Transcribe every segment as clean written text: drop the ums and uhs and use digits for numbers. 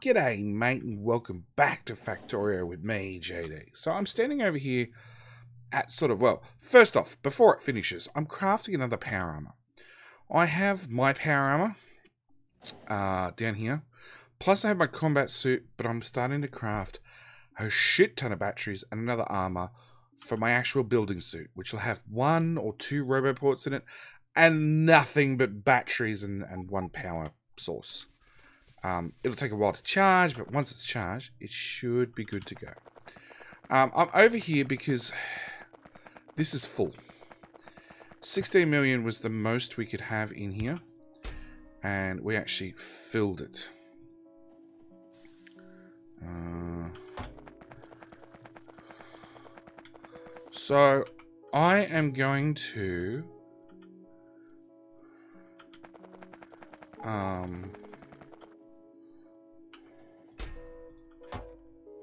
G'day mate and welcome back to Factorio with me, JD. So I'm standing over here at first off, before it finishes, I'm crafting another power armor. I have my power armor down here, plus I have my combat suit, but I'm starting to craft a shit ton of batteries and another armor for my actual building suit, which will have 1 or 2 roboports in it and nothing but batteries and one power source. It'll take a while to charge, but once it's charged, it should be good to go. I'm over here because this is full. 16 million was the most we could have in here, and we actually filled it. So I am going to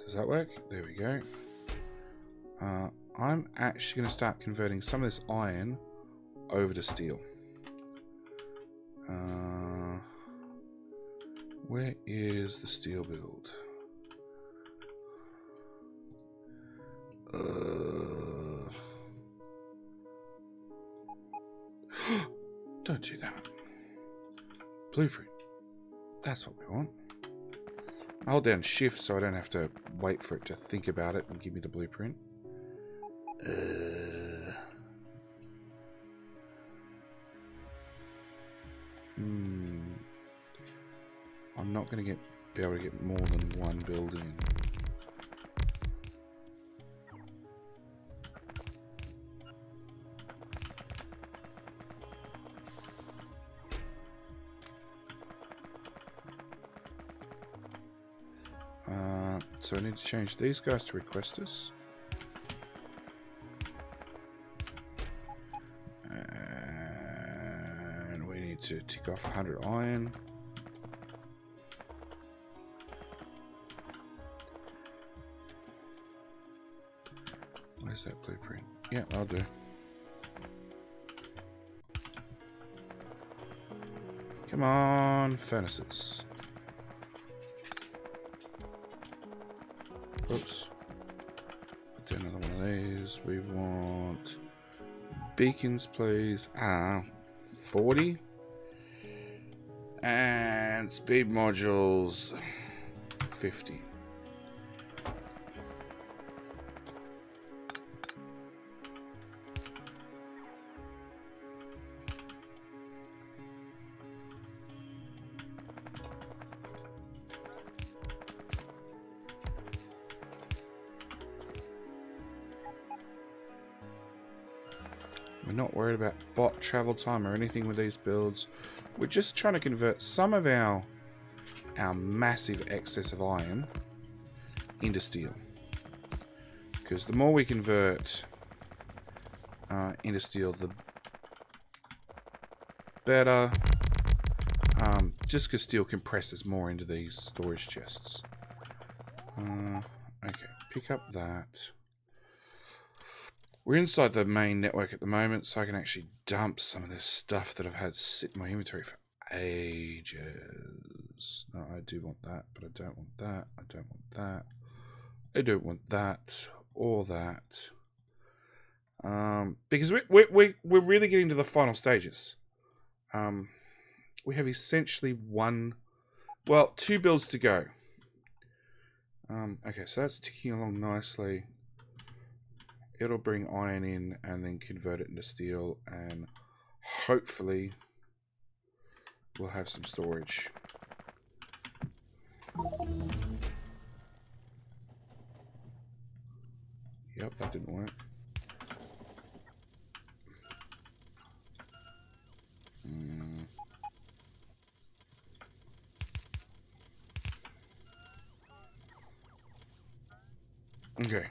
does that work? There we go. I'm actually going to start converting some of this iron over to steel. Where is the steel build? Don't do that. Blueprint. That's what we want. I'll hold down shift so I don't have to wait for it to think about it and give me the blueprint. I'm not going to be able to get more than one building. So I need to change these guys to requesters. And we need to tick off 100 iron. Where's that blueprint? Yeah, I'll do. Come on, furnaces. Oops. Do another one of these. We want beacons, please. 40. And speed modules, 50. We're not worried about bot travel time or anything with these builds. We're just trying to convert some of our massive excess of iron into steel. Because the more we convert into steel, the better. Just because steel compresses more into these storage chests. Okay, pick up that. We're inside the main network at the moment, so I can actually dump some of this stuff that I've had sit in my inventory for ages. No, I do want that, but I don't want that. I don't want that. I don't want that or that. Because we're really getting to the final stages. We have essentially 2 builds to go. Okay, so that's ticking along nicely. It'll bring iron in and then convert it into steel, and hopefully we'll have some storage. Yep, that didn't work. Okay.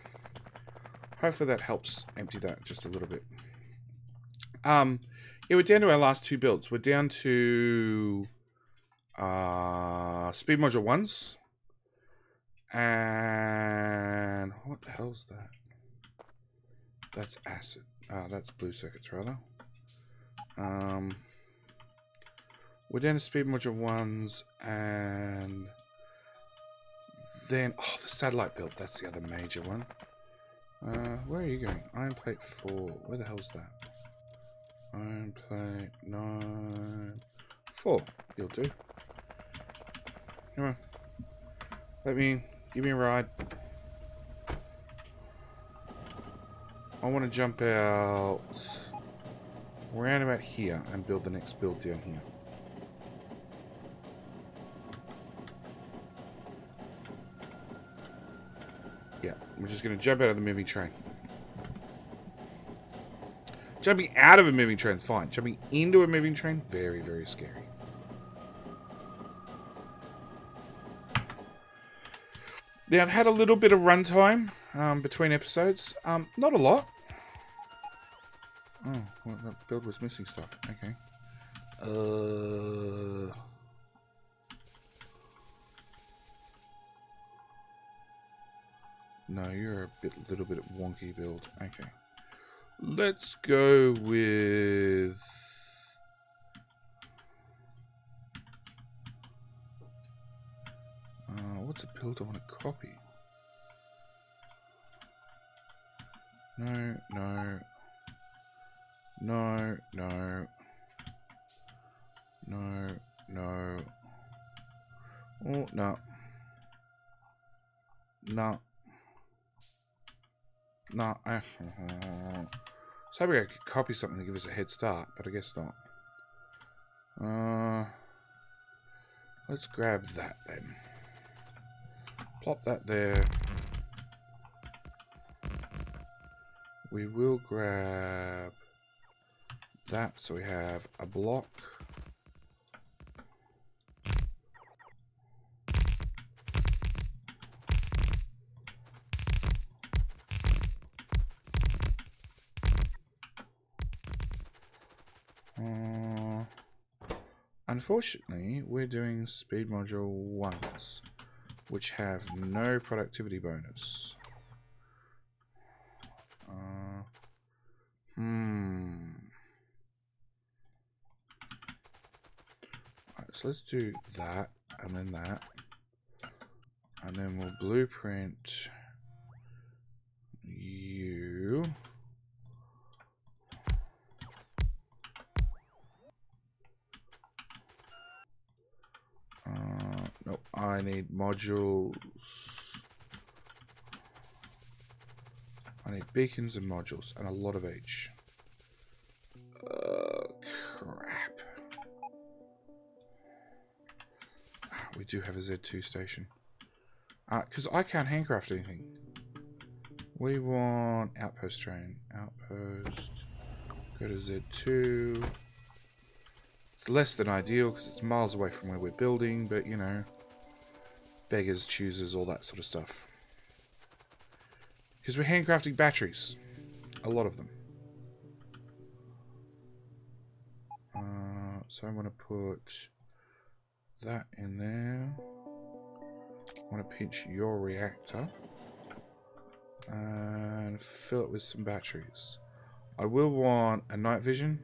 Hopefully that helps empty that just a little bit. Yeah, we're down to our last 2 builds. We're down to speed module 1s. And what the hell's that? That's acid. That's blue circuits rather. We're down to speed module 1s and then, oh, the satellite belt. That's the other major one. Where are you going? Iron plate 4. Where the hell's that? Iron plate 9. 4. You'll do. Come on. Give me a ride. I want to jump out around about here and build the next build down here. Yeah, we're just going to jump out of the moving train. Jumping out of a moving train is fine. Jumping into a moving train, very, very scary. Now, I've had a little bit of runtime between episodes. Not a lot. Oh, well, that build was missing stuff. Okay. No, you're a little bit wonky build. Okay. Let's go with... what's a build I want to copy? No, no. No, no. No, no. Oh, no. No. No. So maybe I could copy something to give us a head start, but I guess not. Let's grab that then. Plop that there. We will grab that so we have a block. Unfortunately, we're doing speed module 1s, which have no productivity bonus. Alright, so let's do that, and then that. And then we'll blueprint you. Nope, I need modules. I need beacons and modules, and a lot of each. Crap. We do have a Z2 station. Because I can't handcraft anything. We want outpost train. Outpost. Go to Z2. It's less than ideal because it's miles away from where we're building, but you know, beggars, choosers, all that sort of stuff. Because we're handcrafting batteries. A lot of them. So I'm going to put that in there. I want to pinch your reactor and fill it with some batteries. I will want a night vision.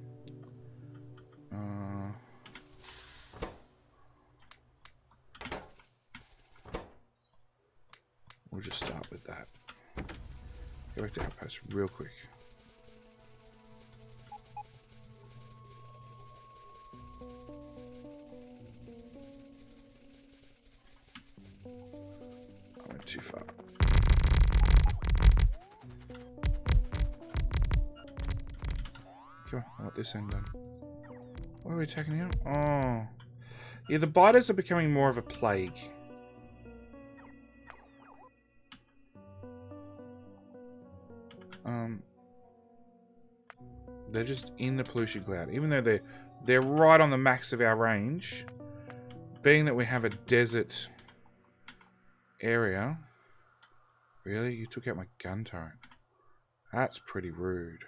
We'll just start with that. Go back to outpost real quick. I went too far. Come on, I want this end done. What are we attacking now? Oh. Yeah, the biters are becoming more of a plague. They're just in the pollution cloud. Even though they're right on the max of our range, being that we have a desert area. Really? You took out my gun turret. That's pretty rude.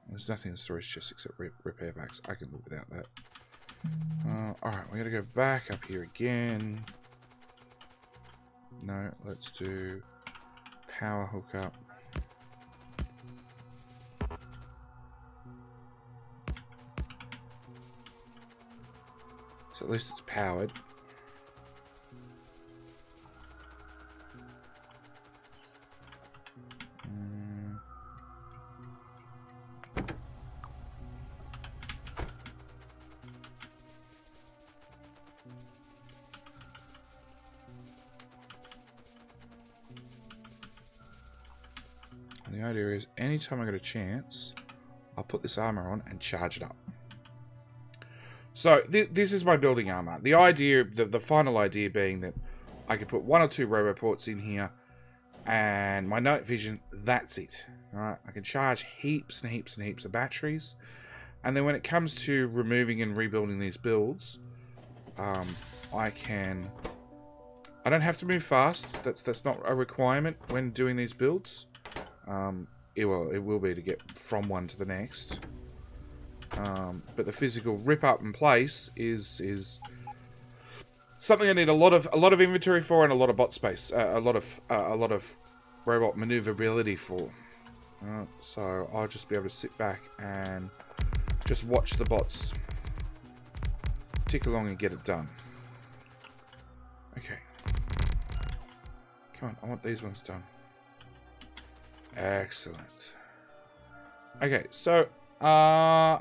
There's nothing in the storage chest except repair packs. I can live without that. Alright, we gotta go back up here again. No, let's do power hookup. So at least it's powered. And the idea is, anytime I get a chance, I'll put this armor on and charge it up. So this is my building armor. The idea, the final idea being that I could put 1 or 2 roboports in here, and my night vision, that's it. Alright, I can charge heaps and heaps and heaps of batteries, and then when it comes to removing and rebuilding these builds, I don't have to move fast. That's not a requirement when doing these builds. It will be to get from one to the next. But the physical rip up in place is something I need a lot of inventory for, and a lot of bot space, a lot of robot maneuverability for. So I'll just be able to sit back and just watch the bots tick along and get it done. Okay, come on, I want these ones done. Excellent. Okay, so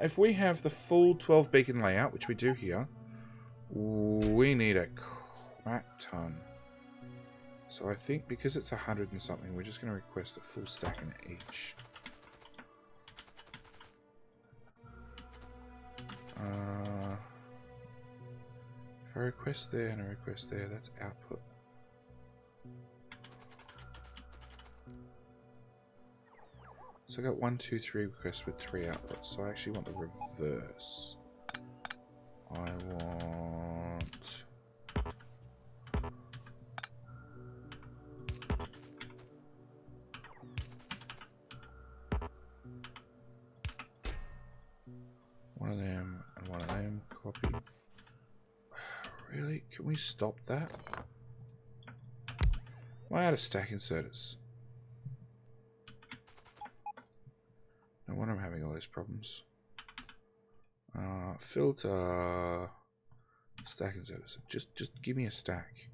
if we have the full 12 beacon layout, which we do here, we need a crap ton. So I think because it's 100 and something, we're just going to request a full stack in each. If I request there and I request there, that's output. So I got 1, 2, 3 requests with 3 outputs. So I actually want the reverse. I want one of them and one of them. Copy. Really? Can we stop that? Am I out of stack inserters? No wonder I'm having all those problems. Filter stack inserters. Just give me a stack.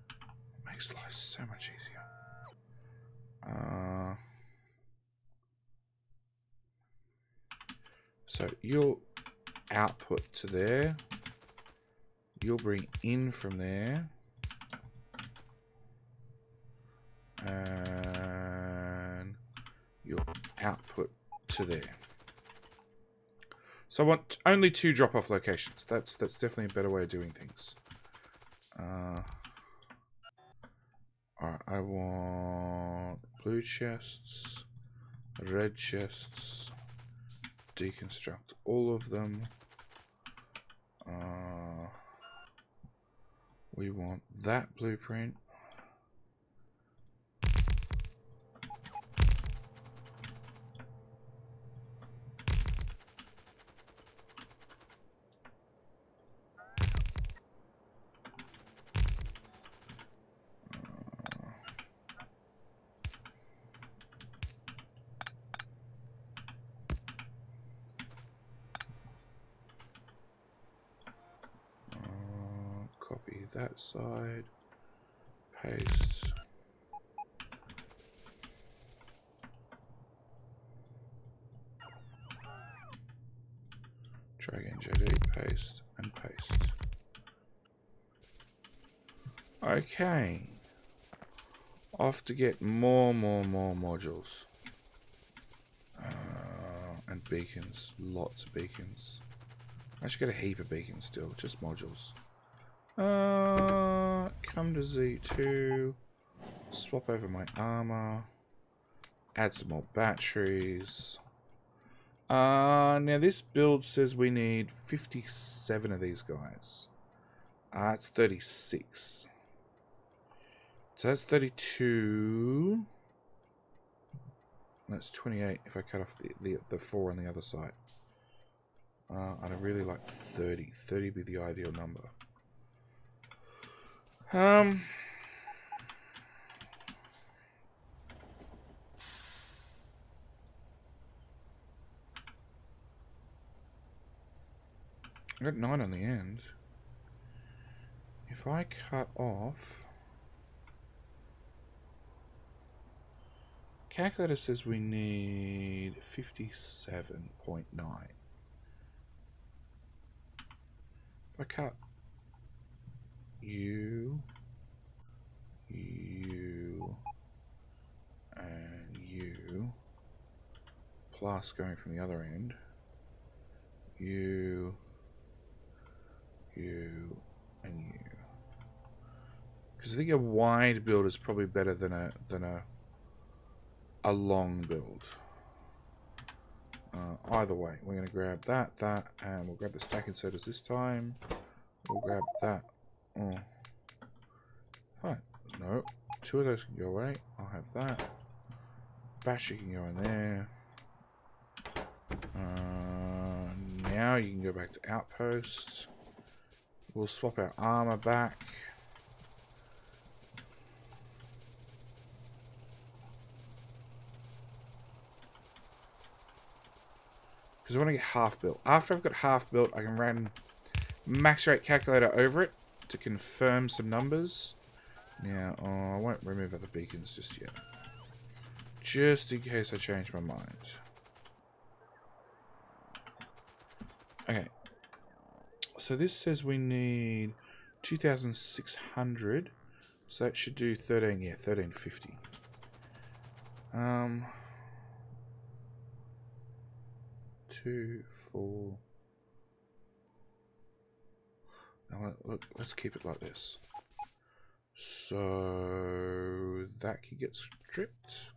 It makes life so much easier. So you'll output to there. You'll bring in from there. And you'll output to there. So I want only 2 drop-off locations. That's definitely a better way of doing things. Alright, I want blue chests, red chests, deconstruct all of them. We want that blueprint. Copy that side, paste. Drag in JD, paste, and paste. Okay. Off to get more modules. And beacons. Lots of beacons. I should get a heap of beacons still, just modules. Come to Z2. Swap over my armor. Add some more batteries. Now this build says we need 57 of these guys. It's 36. So that's 32. That's 28 if I cut off the 4 on the other side. I'd really like 30. 30 would be the ideal number. I got 9 on the end. If I cut off... Calculator says we need 57.9. If I cut you, and you, plus going from the other end, you, and you. Because I think a wide build is probably better than a long build. Either way, we're going to grab that, and we'll grab the stack inserters this time. We'll grab that. Oh, fine. No, 2 of those can go away. I'll have that. Basher can go in there. Now you can go back to outpost. We'll swap our armor back. Because I want to get half built. After I've got half built, I can run max rate calculator over it to confirm some numbers. Now, I won't remove other beacons just yet. Just in case I change my mind. Okay. So this says we need 2,600. So that should do 13, yeah, 1350. 2, 4. Now let's keep it like this. So that can get stripped.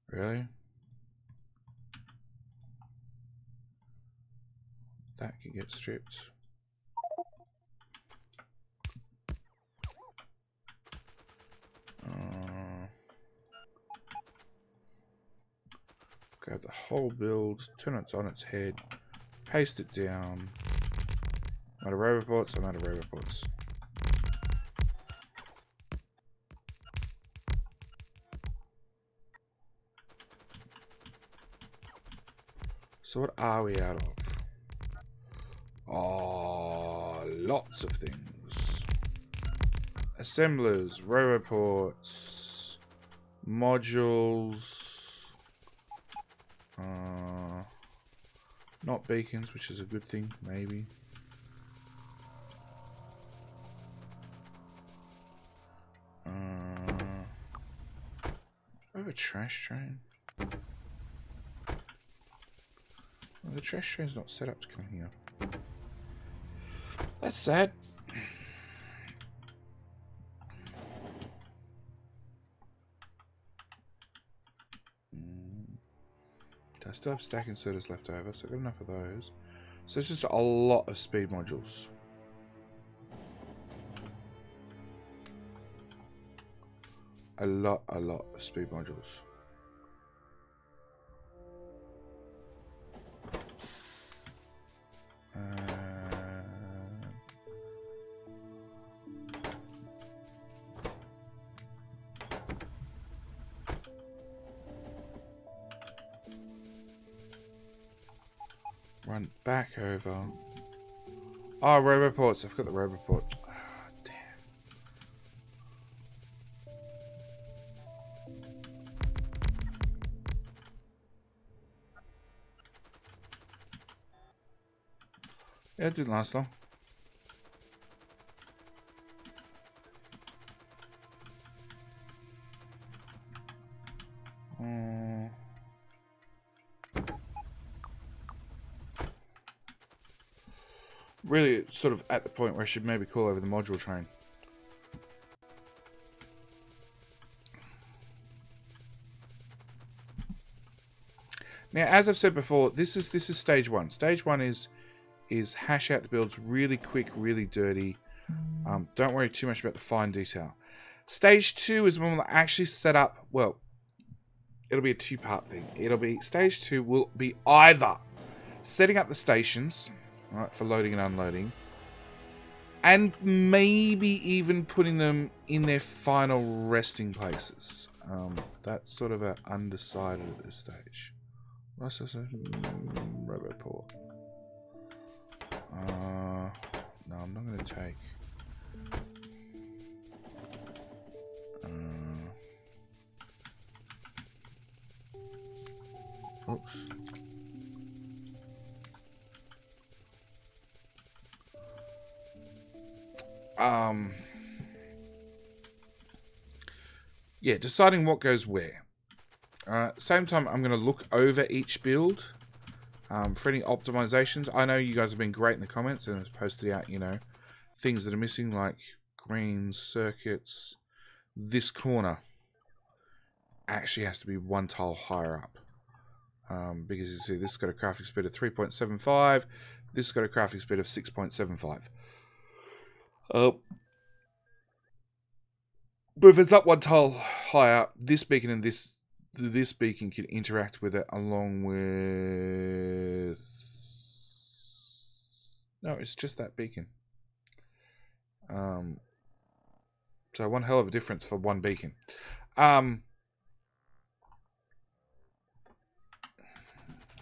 Really? That can get stripped. Grab the whole build, turn it on its head, paste it down. I'm out of roboports, I'm out of roboports. So what are we out of? Oh, lots of things. Assemblers, roboports, modules, not beacons, which is a good thing, maybe. I have a trash train. Well, the trash train's not set up to come here. That's sad. I still have stack inserters left over, so I've got enough of those. So it's just a lot of speed modules. A lot of speed modules. Run back over. Oh, roboports. I've got the roboport. Oh, damn. Yeah, it didn't last long. Really sort of at the point where I should maybe call over the module train. Now, as I've said before, this is stage one. Stage one is hash out the builds really quick, really dirty. Don't worry too much about the fine detail. Stage two is when we'll actually set up, well, it'll be a two-part thing. It'll be, stage two will be either setting up the stations, right, for loading and unloading, And maybe even putting them in their final resting places. That's sort of undecided at this stage. Roboport. No, I'm not going to take... oops. Yeah, deciding what goes where. Same time, I'm going to look over each build for any optimizations. I know you guys have been great in the comments and have posted out, you know, things that are missing, like green circuits. This corner actually has to be one tile higher up. Because you see, this has got a crafting speed of 3.75. This has got a crafting speed of 6.75. But if it's up one tile higher, this beacon and this beacon can interact with it along with... No, it's just that beacon. So one hell of a difference for one beacon.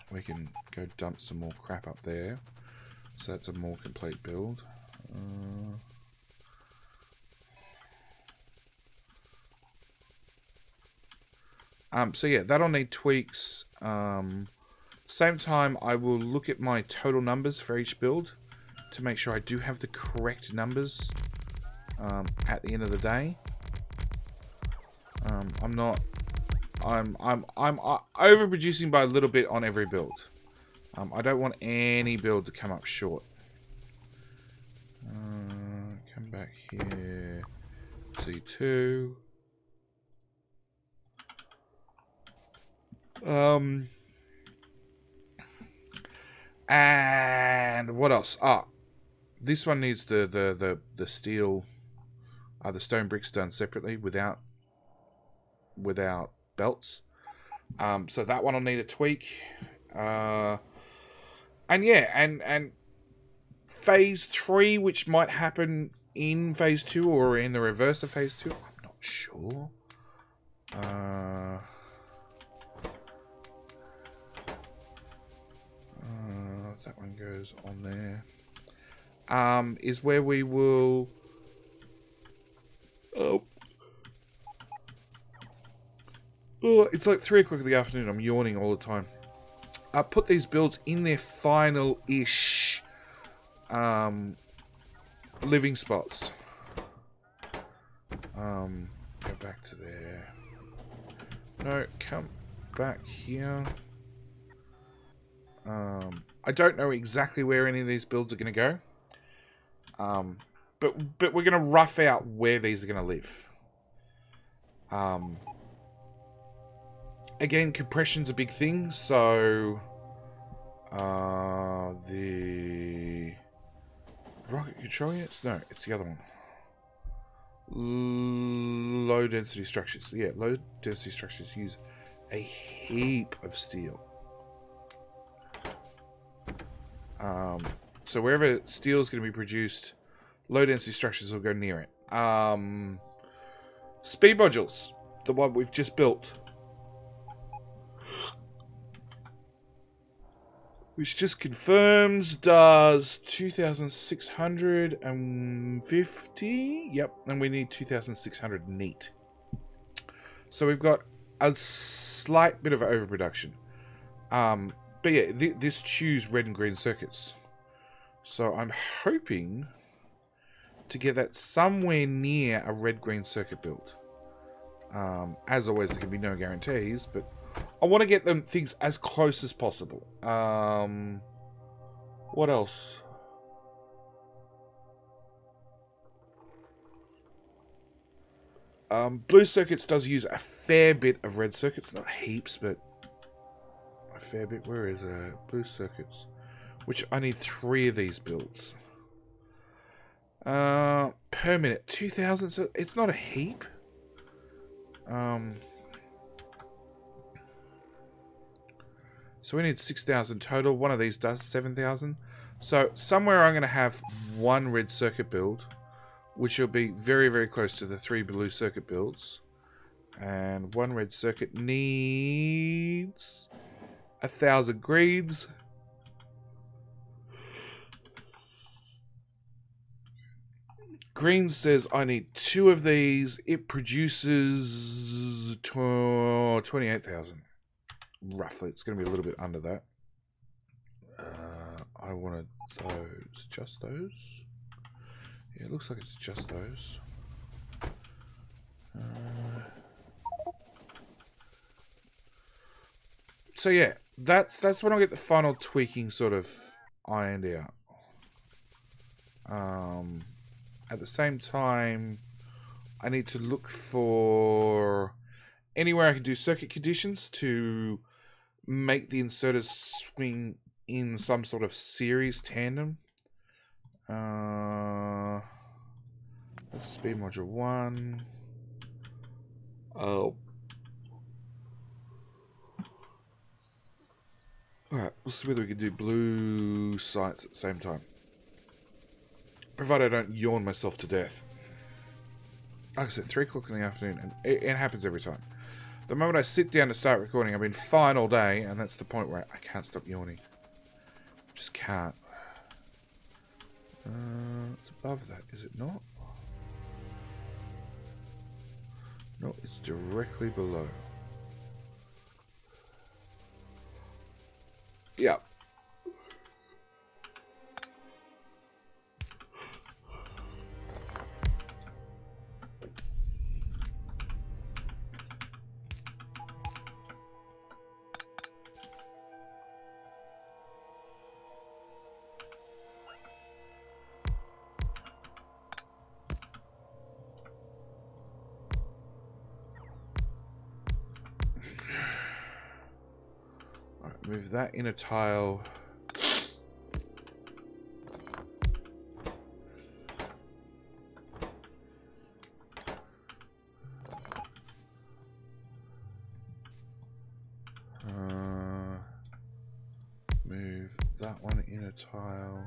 We can go dump some more crap up there. So that's a more complete build. So yeah, that'll need tweaks. Same time, I will look at my total numbers for each build to make sure I do have the correct numbers at the end of the day. I'm overproducing by a little bit on every build. I don't want any build to come up short. Come back here. C2. And what else? This one needs the steel, the stone bricks done separately without belts. So that one will need a tweak. And yeah, and phase 3, which might happen in phase 2 or in the reverse of phase 2. I'm not sure. That one goes on there. Is where we will... Oh, it's like 3 o'clock in the afternoon. I'm yawning all the time. Put these builds in their final-ish living spots. Go back to there. No, come back here. I don't know exactly where any of these builds are going to go. But we're going to rough out where these are going to live. Again, compression's a big thing, so the rocket control units? No, it's the other one. Low density structures. Yeah, low density structures use a heap of steel. So wherever steel is going to be produced, low density structures will go near it. Speed modules, the one we've just built, which just confirms does 2,650. Yep, and we need 2,600 neat. So we've got a slight bit of overproduction. But yeah, this chews red and green circuits. So I'm hoping to get that somewhere near a red-green circuit build. As always, there can be no guarantees, but I want to get them things as close as possible. What else? Blue circuits does use a fair bit of red circuits, not heaps, but a fair bit. Where is blue circuits? Which I need 3 of these builds. Per minute, 2,000. So it's not a heap. So we need 6,000 total. One of these does 7,000. So somewhere I'm going to have one red circuit build, which will be very, very close to the 3 blue circuit builds. And one red circuit needs 1,000 greens. Green says I need 2 of these. It produces 28,000. Roughly. It's going to be a little bit under that. I wanted those. Just those? Yeah, it looks like it's just those. So yeah, that's when I'll get the final tweaking sort of ironed out. At the same time, I need to look for anywhere I can do circuit conditions to make the inserters swing in some sort of series tandem. That's a speed module 1. Oh. Alright, we'll see whether we can do blue sights at the same time. Provided I don't yawn myself to death. Like I said, 3 o'clock in the afternoon, and it happens every time. The moment I sit down to start recording, I've been fine all day, and that's the point where I can't stop yawning. Just can't. It's above that, is it not? No, it's directly below. Yeah. Move that inner tile. Move that one inner tile.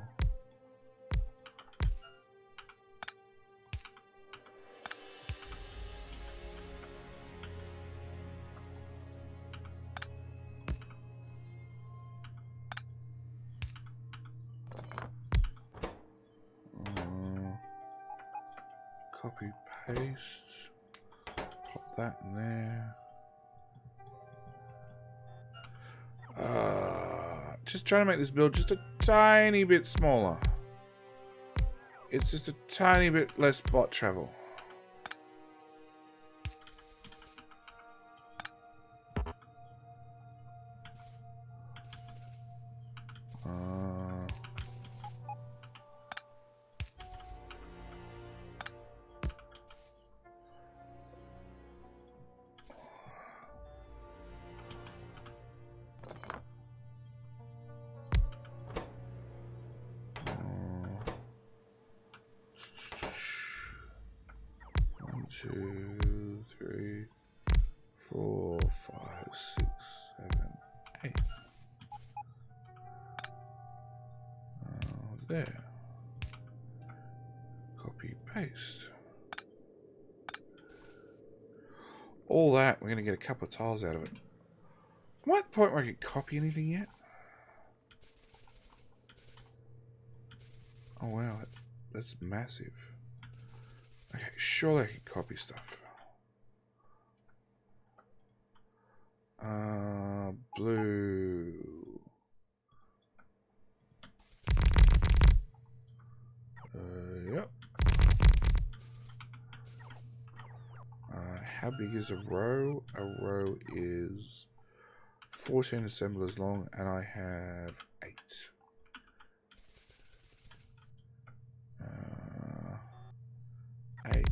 Copy, paste, pop that in there. Just trying to make this build just a tiny bit smaller. It's just a tiny bit less bot travel. Two, three, 4, 5, 6, 7, 8. There. Copy, paste. All that, we're going to get a couple of tiles out of it. Am I at the point where I can copy anything yet? Oh wow, that's massive. Okay, surely I can copy stuff. Blue. Yep. How big is a row? A row is 14 assemblers long, and I have 8. 8,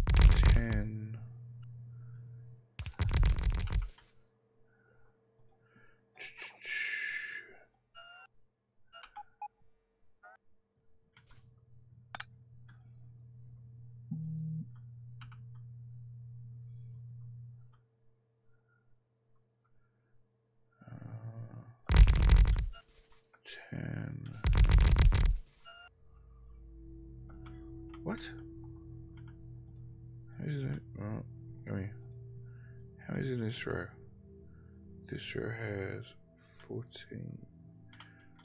10. Ten. What? How is it? Oh, come here. How is it in this row? This row has 14.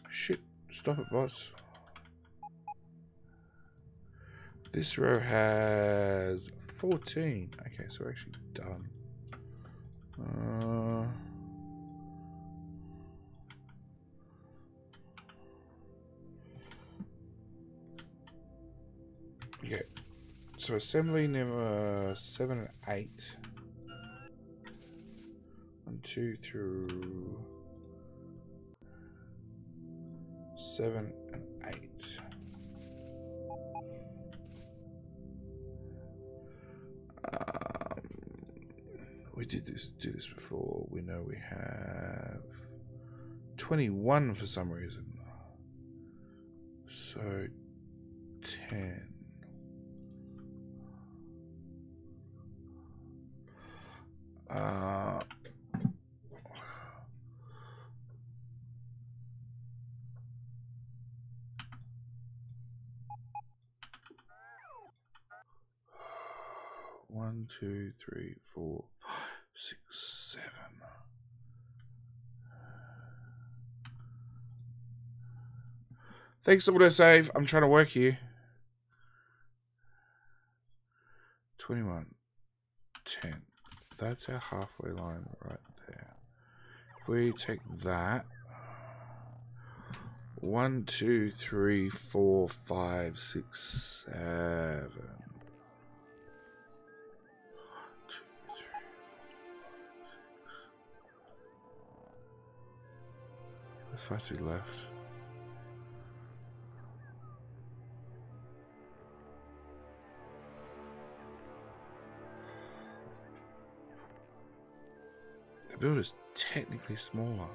Shit, stop it, boss. This row has 14. Okay, so we're actually done. Okay, so assembly number 7 and 8. 1, 2 through 7 and 8. We did this before. We know we have 21 for some reason. So 10. One, 2, 3, 4, 5, 6, 7. Thanks, autosave. I'm trying to work here. 21, 10. That's our halfway line right there. If we take that, 1, 2, 3, 4, 5, 6, 7. There's 5 to left. The build is technically smaller.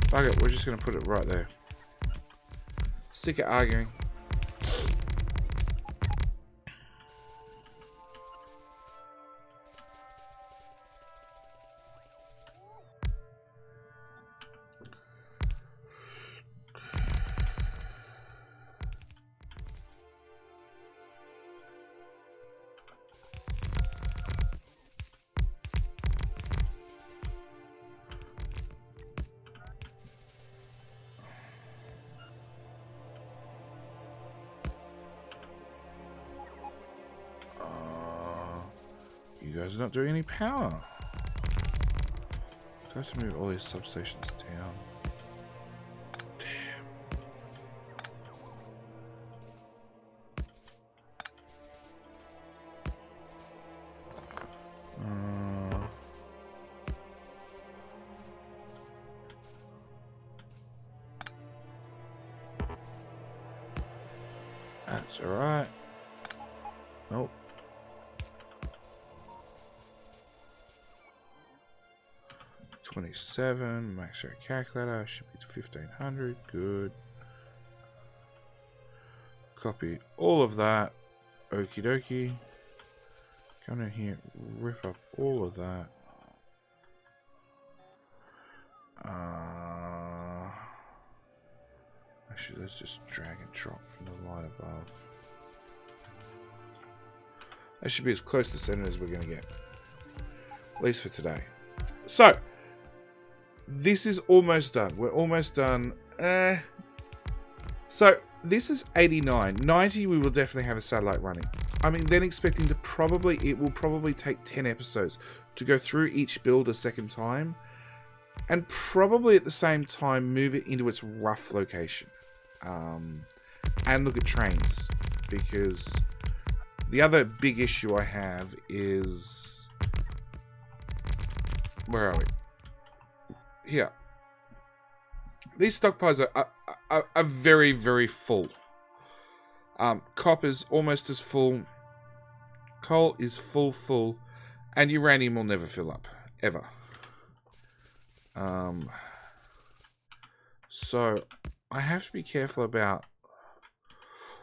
Fuck it, we're just gonna put it right there. Sick of arguing. You guys are not doing any power. I have to move all these substations down. Damn. That's alright. Nope. 27, max out calculator, should be 1500, good. Copy all of that, okie dokie. Come in here, rip up all of that. Actually, let's just drag and drop from the line above. That should be as close to center as we're going to get. At least for today. So, this is almost done. We're almost done. So, this is 89. 90, we will definitely have a satellite running. I mean, then expecting to it will probably take 10 episodes to go through each build a second time. And probably at the same time, move it into its rough location. And look at trains. Because the other big issue I have is... Where are we? Here. These stockpiles are very, very full. Copper's almost as full. Coal is full. And uranium will never fill up. Ever. So, I have to be careful about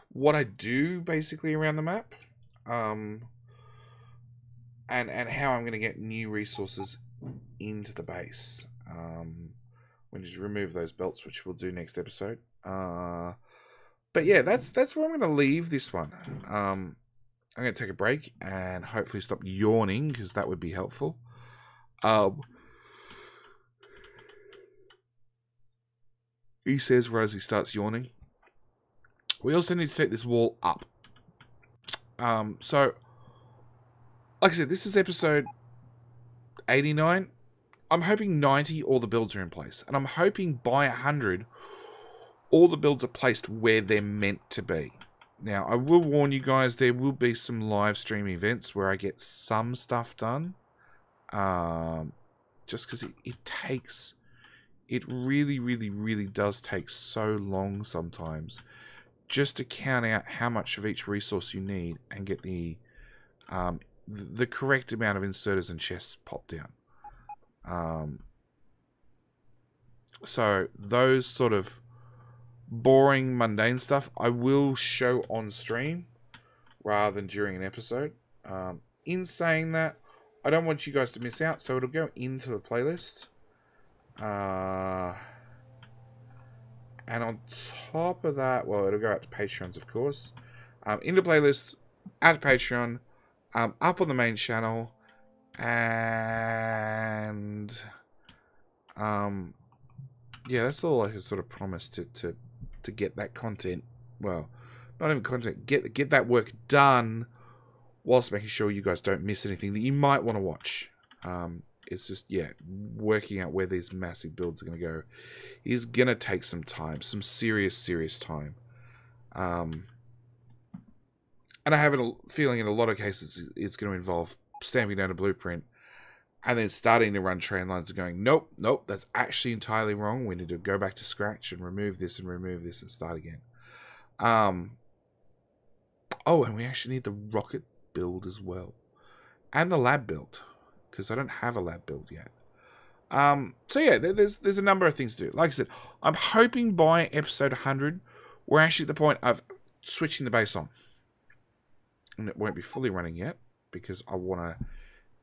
what I do, basically, around the map. And how I'm going to get new resources into the base. We need to remove those belts, which we'll do next episode. But yeah, that's where I'm going to leave this one. I'm going to take a break and hopefully stop yawning, because that would be helpful. He says as he starts yawning. We also need to set this wall up. So, like I said, this is episode 89. I'm hoping 90 all the builds are in place. And I'm hoping by 100 all the builds are placed where they're meant to be. Now, I will warn you guys, there will be some live stream events where I get some stuff done. Just because it takes... It really, really, really does take so long sometimes just to count out how much of each resource you need and get the correct amount of inserters and chests popped down. So those sort of boring, mundane stuff I will show on stream rather than during an episode. In saying that, I don't want you guys to miss out, so it'll go into the playlist. And on top of that, well, it'll go out to Patreons, of course. Into playlist, at Patreon, up on the main channel, and yeah, that's all I can sort of promise to get that content. Well, not even content. Get that work done, whilst making sure you guys don't miss anything that you might want to watch. It's just, yeah, working out where these massive builds are going to go is going to take some time, some serious time. And I have a feeling in a lot of cases it's going to involve stamping down a blueprint and then starting to run train lines and going, nope, that's actually entirely wrong. We need to go back to scratch and remove this and start again. Oh, and we actually need the rocket build as well. And the lab build, because I don't have a lab build yet. So yeah, there's a number of things to do. Like I said, I'm hoping by episode 100, we're actually at the point of switching the base on. And it won't be fully running yet, because I want to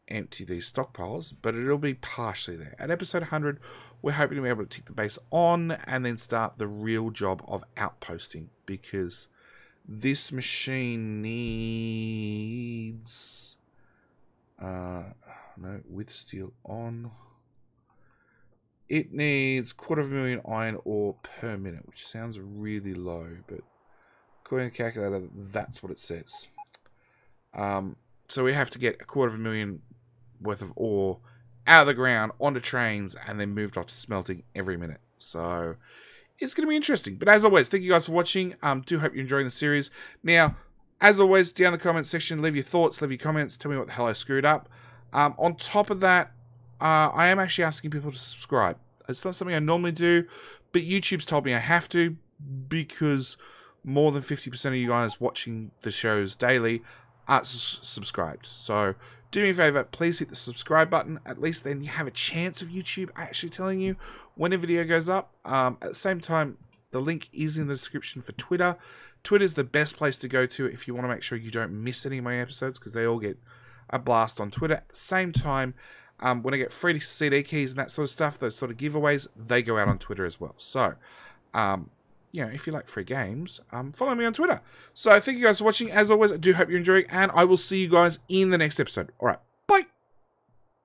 empty these stockpiles, but it'll be partially there. At episode 100, we're hoping to be able to tick the base on and then start the real job of outposting, because this machine needs... no, with steel on. It needs 250,000 iron ore per minute, which sounds really low, but according to the calculator, that's what it says. So we have to get 250,000 worth of ore out of the ground onto trains and then moved off to smelting every minute. So it's going to be interesting. But as always, thank you guys for watching. Do hope you're enjoying the series. Now, as always, down in the comment section, leave your thoughts, leave your comments, tell me what the hell I screwed up. On top of that, I am actually asking people to subscribe. It's not something I normally do, but YouTube's told me I have to, because more than 50% of you guys watching the shows daily aren't subscribed. So do me a favor, please hit the subscribe button. At least then you have a chance of YouTube actually telling you when a video goes up. At the same time, the link is in the description for Twitter. Twitter's the best place to go to if you want to make sure you don't miss any of my episodes, because they all get a blast on Twitter. At the same time, when I get free CD keys and that sort of stuff, those sort of giveaways, they go out on Twitter as well. So, you know, if you like free games, follow me on Twitter. So thank you guys for watching. As always, I do hope you're enjoying, and I will see you guys in the next episode. All right, bye.